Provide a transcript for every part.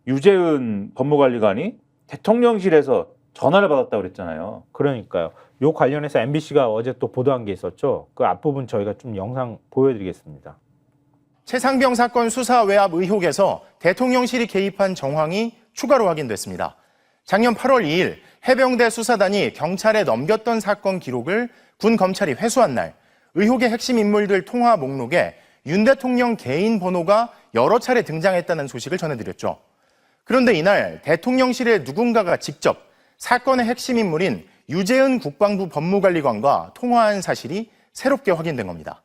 유재은 법무관리관이 대통령실에서 전화를 받았다고 그랬잖아요. 그러니까요. 요 관련해서 MBC가 어제 또 보도한 게 있었죠. 그 앞부분 저희가 좀 영상 보여드리겠습니다. 최상병 사건 수사 외압 의혹에서 대통령실이 개입한 정황이 추가로 확인됐습니다. 작년 8월 2일 해병대 수사단이 경찰에 넘겼던 사건 기록을 군 검찰이 회수한 날 의혹의 핵심 인물들 통화 목록에 윤 대통령 개인 번호가 여러 차례 등장했다는 소식을 전해드렸죠. 그런데 이날 대통령실의 누군가가 직접 사건의 핵심 인물인 유재은 국방부 법무관리관과 통화한 사실이 새롭게 확인된 겁니다.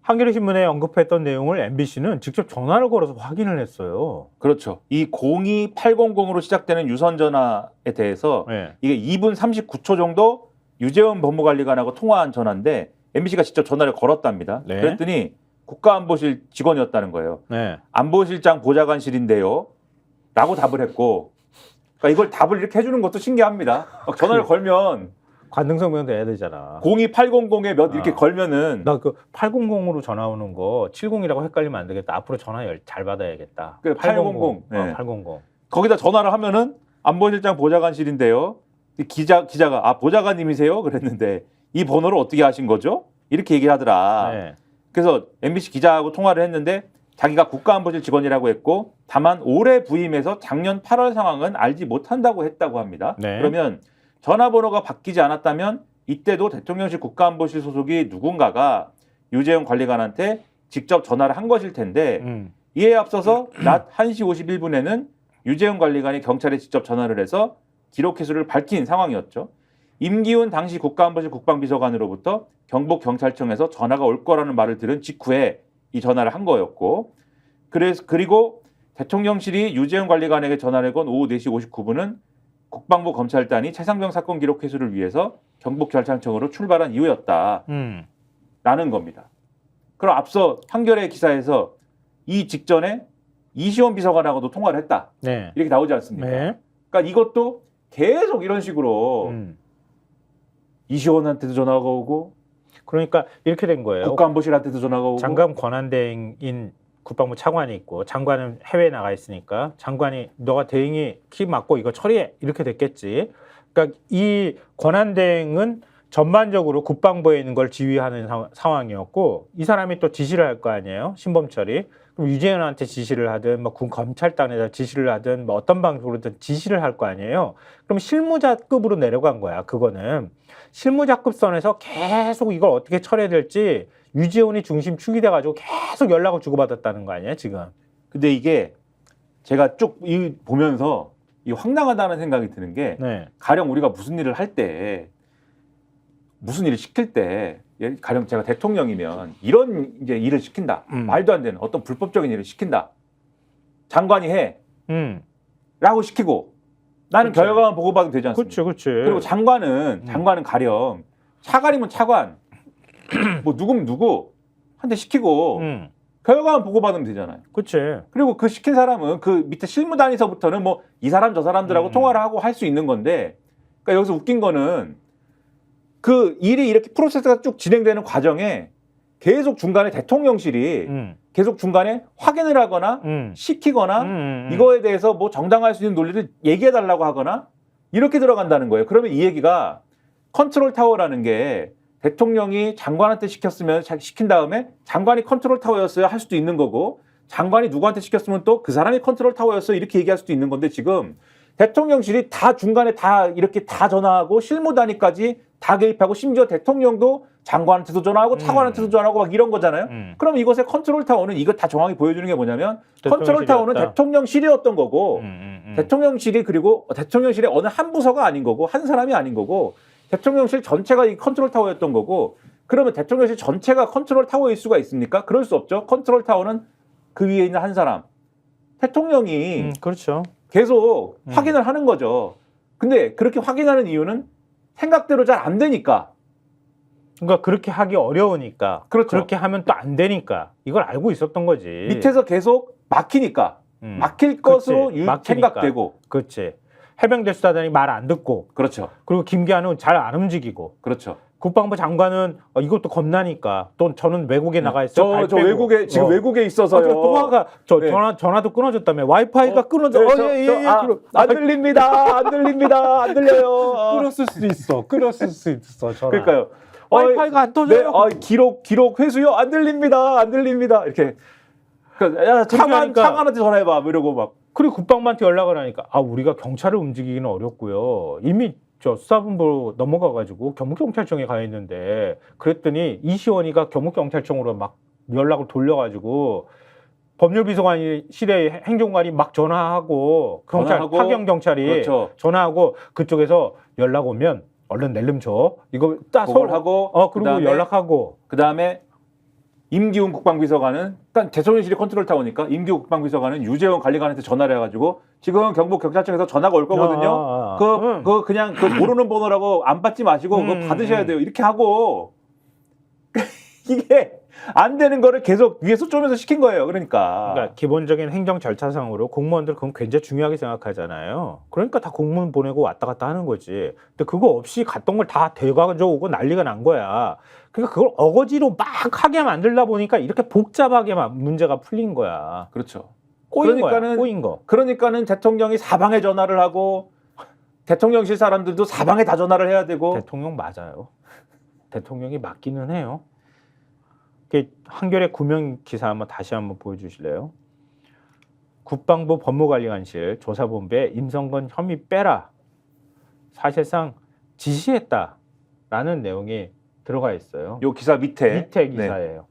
한겨레신문에 언급했던 내용을 MBC는 직접 전화를 걸어서 확인을 했어요. 그렇죠. 이 02800으로 시작되는 유선전화에 대해서 네. 이게 2분 39초 정도 유재은 법무관리관하고 통화한 전화인데 MBC가 직접 전화를 걸었답니다. 네. 그랬더니 국가안보실 직원이었다는 거예요. 네. 안보실장 보좌관실인데요. 라고 답을 했고, 그러니까 이걸 답을 이렇게 해주는 것도 신기합니다. 막 전화를 걸면 관등성 변호사 해야 되잖아. 02800에 몇 이렇게 걸면은 나 그 800으로 전화 오는 거 70이라고 헷갈리면 안 되겠다. 앞으로 전화 잘 받아야겠다. 그래, 800. 네. 800. 거기다 전화를 하면은 안보실장 보좌관실인데요. 기자가 보좌관님이세요? 그랬는데 이 번호를 어떻게 아신 거죠? 이렇게 얘기를 하더라. 네. 그래서 MBC 기자하고 통화를 했는데 자기가 국가안보실 직원이라고 했고 다만 올해 부임해서 작년 8월 상황은 알지 못한다고 했다고 합니다. 네. 그러면 전화번호가 바뀌지 않았다면 이때도 대통령실 국가안보실 소속이 누군가가 유재은 관리관한테 직접 전화를 한 것일 텐데 이에 앞서서 낮 1시 51분에는 유재은 관리관이 경찰에 직접 전화를 해서 기록 회수를 밝힌 상황이었죠. 임기훈 당시 국가안보실 국방비서관으로부터 경북경찰청에서 전화가 올 거라는 말을 들은 직후에 이 전화를 한 거였고 그리고 대통령실이 유재은 관리관에게 전화를 건 오후 4시 59분은 국방부 검찰단이 최상병 사건 기록 회수를 위해서 경북경찰청으로 출발한 이후였다라는 겁니다. 그럼 앞서 한겨레 기사에서 이 직전에 이시원 비서관하고도 통화를 했다. 네. 이렇게 나오지 않습니까? 네. 그러니까 이것도 계속 이런 식으로 이시원한테도 전화가 오고 그러니까 이렇게 된 거예요. 국가안보실한테도 전화가 오고 장관 권한대행인 국방부 차관이 있고 장관은 해외에 나가 있으니까 장관이 너가 대행이 키 맞고 이거 처리해 이렇게 됐겠지. 그러니까 이 권한대행은 전반적으로 국방부에 있는 걸 지휘하는 상황이었고 이 사람이 또 지시를 할 거 아니에요. 신범 처리. 그럼 유재현한테 지시를 하든 뭐 군 검찰단에다 지시를 하든 뭐 어떤 방식으로든 지시를 할 거 아니에요. 그럼 실무자급으로 내려간 거야. 그거는 실무자급 선에서 계속 이걸 어떻게 처리해야 될지 유재훈이 중심 축이 돼가지고 계속 연락을 주고받았다는 거 아니에요 지금. 근데 이게 제가 쭉 보면서 이 황당하다는 생각이 드는 게 네. 가령 우리가 무슨 일을 할 때 무슨 일을 시킬 때 가령 제가 대통령이면 이런 이제 일을 시킨다. 말도 안 되는 어떤 불법적인 일을 시킨다. 장관이 해. 라고 시키고 나는 그치. 결과만 보고받으면 되지 않습니까? 그렇지. 그리고 장관은 가령 차관이면 차관 뭐 누구면 누구 한테 시키고 결과만 보고받으면 되잖아요. 그렇지. 그리고 그 시킨 사람은 그 밑에 실무단에서부터는 뭐 이 사람 저 사람들하고 통화를 하고 할 수 있는 건데 그러니까 여기서 웃긴 거는 그 일이 이렇게 프로세스가 쭉 진행되는 과정에 계속 중간에 대통령실이 계속 중간에 확인을 하거나 시키거나 이거에 대해서 뭐 정당화할 수 있는 논리를 얘기해 달라고 하거나 이렇게 들어간다는 거예요. 그러면 이 얘기가 컨트롤 타워라는 게 대통령이 장관한테 시킨 다음에 장관이 컨트롤 타워였어야 할 수도 있는 거고 장관이 누구한테 시켰으면 또 그 사람이 컨트롤 타워였어 이렇게 얘기할 수도 있는 건데 지금 대통령실이 다 중간에 다 이렇게 다 전화하고 실무단위까지 다 개입하고 심지어 대통령도 장관한테도 전화하고 차관한테도 전화하고 막 이런 거잖아요. 그럼 이것의 컨트롤 타워는 이거 다 정확히 보여주는 게 뭐냐면 컨트롤 타워는 대통령실이었던 거고 대통령실이 그리고 대통령실의 어느 한 부서가 아닌 거고 한 사람이 아닌 거고 대통령실 전체가 이 컨트롤 타워였던 거고 그러면 대통령실 전체가 컨트롤 타워일 수가 있습니까? 그럴 수 없죠. 컨트롤 타워는 그 위에 있는 한 사람. 대통령이 그렇죠. 계속 확인을 하는 거죠. 근데 그렇게 확인하는 이유는 생각대로 잘 안 되니까. 그러니까 그렇게 하기 어려우니까. 그렇죠. 그렇게 하면 또 안 되니까. 이걸 알고 있었던 거지. 밑에서 계속 막히니까. 막힐 것으로 생각되고. 그렇지. 해병대 수사단이 말 안 듣고. 그렇죠. 그리고 김기한은 잘 안 움직이고. 그렇죠. 국방부 장관은 이것도 겁나니까 또 저는 외국에 나가 있어요. 저 외국에 지금 외국에 있어서요. 통화가 네. 전화도 끊어졌다며. 와이파이가 끊어져. 안 들립니다. 안 들립니다. 안 들려요. 끊었을 수도 있어. 끊었을 수 있어. 전화. 그러니까요. 와이파이가 안 터져요. 네, 기록 회수요. 안 들립니다. 안 들립니다. 이렇게. 야, 창한테 전화해봐. 뭐 이러고 막. 그리고 국방부한테 연락을 하니까 우리가 경찰을 움직이기는 어렵고요. 이미 저 수사본부로 넘어가가지고 경북경찰청에 가 있는데 그랬더니 이시원이가 경북경찰청으로 막 연락을 돌려가지고 법률비서관실의 행정관이 막 전화하고 파견 경찰이 그렇죠. 전화하고 그쪽에서 연락 오면 얼른 낼름 줘. 이거 딱 그걸 하고 그리고 연락하고 그다음에 임기훈 국방비서관은 일단 대통령실이 컨트롤 타워니까 임기훈 국방비서관은 유재원 관리관한테 전화를 해가지고 지금 경북경찰청에서 전화가 올 거거든요. 그냥 모르는 번호라고 안 받지 마시고 그거 받으셔야 돼요. 이렇게 하고 이게 안 되는 거를 계속 위에서 쪼면서 시킨 거예요. 그러니까 기본적인 행정 절차상으로 공무원들 그건 굉장히 중요하게 생각하잖아요. 그러니까 다 공문 보내고 왔다 갔다 하는 거지. 근데 그거 없이 갔던 걸 다 대가져오고 난리가 난 거야. 그러니까 그걸 어거지로 막 하게 만들다 보니까 이렇게 복잡하게 문제가 풀린 거야. 그렇죠. 꼬인 거. 그러니까는 대통령이 사방에 전화를 하고 대통령실 사람들도 사방에 다 전화를 해야 되고. 대통령 맞아요. 대통령이 맞기는 해요. 한겨레 구명 기사 다시 한번 보여주실래요? 국방부 법무관리관실 조사본부에 임성건 혐의 빼라. 사실상 지시했다라는 내용이 들어가 있어요. 요 기사 밑에 기사예요. 네.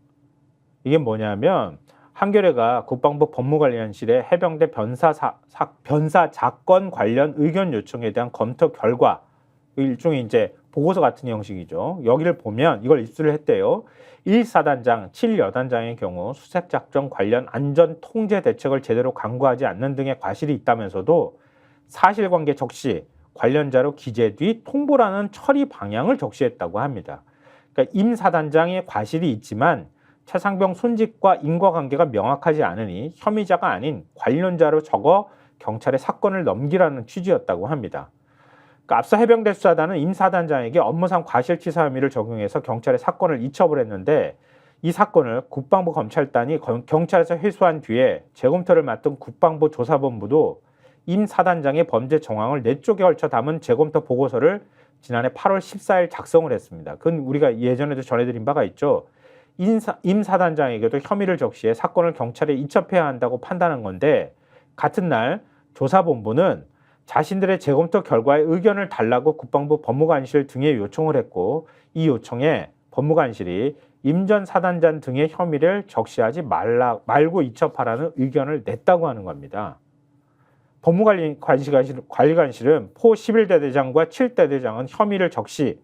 이게 뭐냐면 한겨레가 국방부 법무관리관실의 해병대 변사 사건 관련 의견 요청에 대한 검토 결과 일종의 이제 보고서 같은 형식이죠. 여기를 보면 이걸 입수를 했대요. 1사단장, 7여단장의 경우 수색작전 관련 안전 통제 대책을 제대로 강구하지 않는 등의 과실이 있다면서도 사실관계 적시, 관련 자료 기재 뒤 통보라는 처리 방향을 적시했다고 합니다. 그러니까 임 사단장의 과실이 있지만 최상병 손직과 인과관계가 명확하지 않으니 혐의자가 아닌 관련자로 적어 경찰에 사건을 넘기라는 취지였다고 합니다. 그러니까 앞서 해병대 수사단은 임 사단장에게 업무상 과실치사 혐의를 적용해서 경찰에 사건을 이첩을 했는데 이 사건을 국방부 검찰단이 경찰에서 회수한 뒤에 재검토를 맡은 국방부 조사본부도 임 사단장의 범죄 정황을 4쪽에 걸쳐 담은 재검토 보고서를 지난해 8월 14일 작성을 했습니다. 그건 우리가 예전에도 전해드린 바가 있죠. 임 사단장에게도 혐의를 적시해 사건을 경찰에 이첩해야 한다고 판단한 건데 같은 날 조사본부는 자신들의 재검토 결과에 의견을 달라고 국방부 법무관실 등에 요청을 했고 이 요청에 법무관실이 임 전 사단장 등의 혐의를 적시하지 말고 이첩하라는 의견을 냈다고 하는 겁니다. 법무관리관실은 포 11대 대장과 7대 대장은 혐의를 적시,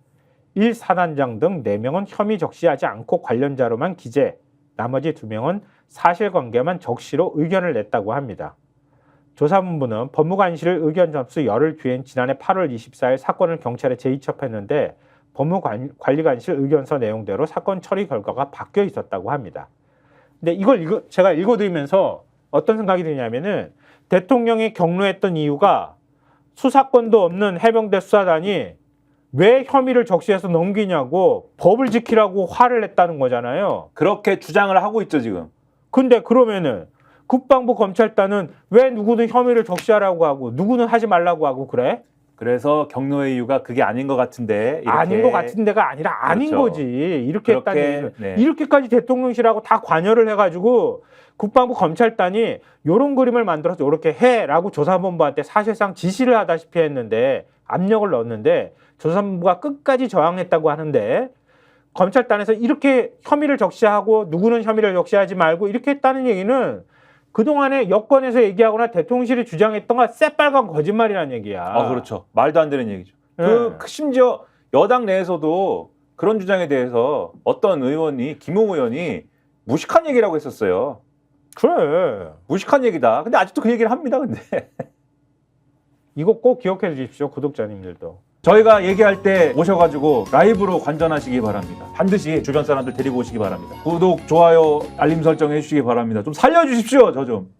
1사단장 등 4명은 혐의 적시하지 않고 관련자로만 기재, 나머지 2명은 사실관계만 적시로 의견을 냈다고 합니다. 조사본부는 법무관실 의견 접수 열흘 뒤인 지난해 8월 24일 사건을 경찰에 재이첩했는데 법무관리관실 의견서 내용대로 사건 처리 결과가 바뀌어 있었다고 합니다. 근데 이걸 제가 읽어드리면서 어떤 생각이 드냐면은 대통령이 경로했던 이유가 수사권도 없는 해병대 수사단이 왜 혐의를 적시해서 넘기냐고 법을 지키라고 화를 냈다는 거잖아요. 그렇게 주장을 하고 있죠 지금. 근데 그러면은 국방부 검찰단은 왜 누구는 혐의를 적시하라고 하고 누구는 하지 말라고 하고 그래? 그래서 경로의 이유가 그게 아닌 것 같은데 이렇게. 아닌 것 같은데가 아니라 아닌 그렇죠. 거지. 이렇게 했다는 얘기는. 네. 이렇게까지 대통령실하고 다 관여를 해가지고 국방부 검찰단이 이런 그림을 만들어서 이렇게 해라고 조사본부한테 사실상 지시를 하다시피 했는데 압력을 넣었는데 조사본부가 끝까지 저항했다고 하는데 검찰단에서 이렇게 혐의를 적시하고 누구는 혐의를 적시하지 말고 이렇게 했다는 얘기는 그동안에 여권에서 얘기하거나 대통령실이 주장했던 건 새빨간 거짓말이라는 얘기야. 그렇죠. 말도 안 되는 얘기죠. 심지어 여당 내에서도 그런 주장에 대해서 어떤 의원이 김웅 의원이 무식한 얘기라고 했었어요. 그래. 무식한 얘기다. 근데 아직도 그 얘기를 합니다. 근데 이거 꼭 기억해 주십시오. 구독자님들도. 저희가 얘기할 때 오셔가지고 라이브로 관전하시기 바랍니다. 반드시 주변 사람들 데리고 오시기 바랍니다. 구독, 좋아요, 알림 설정 해주시기 바랍니다. 좀 살려주십시오. 저 좀.